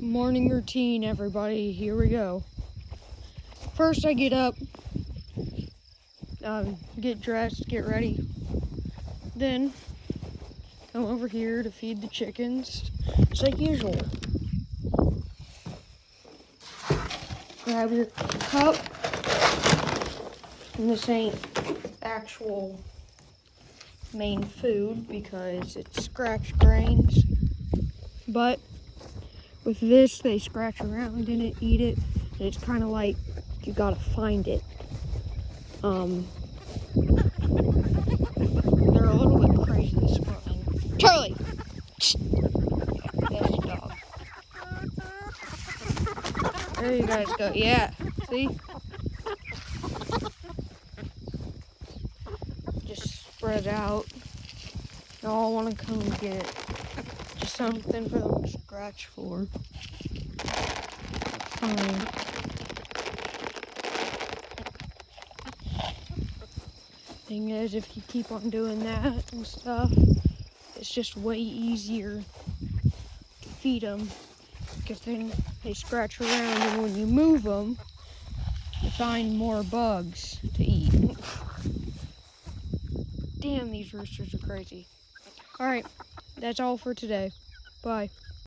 Morning routine, everybody. Here we go. First, I get up, get dressed, get ready. Then, come over here to feed the chickens, just like usual. Grab your cup. And this ain't actual main food because it's scratch grains. But with this, they scratch around in it, eat it, and it's kind of like you gotta find it. They're a little bit crazy this morning. Charlie! That's the dog. There you guys go. Yeah, see? Just spread out. They all want to come and get just something for them to scratch for. Thing is, if you keep on doing that and stuff, it's just way easier to feed them because then they scratch around, and when you move them, you find more bugs to eat. Damn, these roosters are crazy. All right, that's all for today. Bye.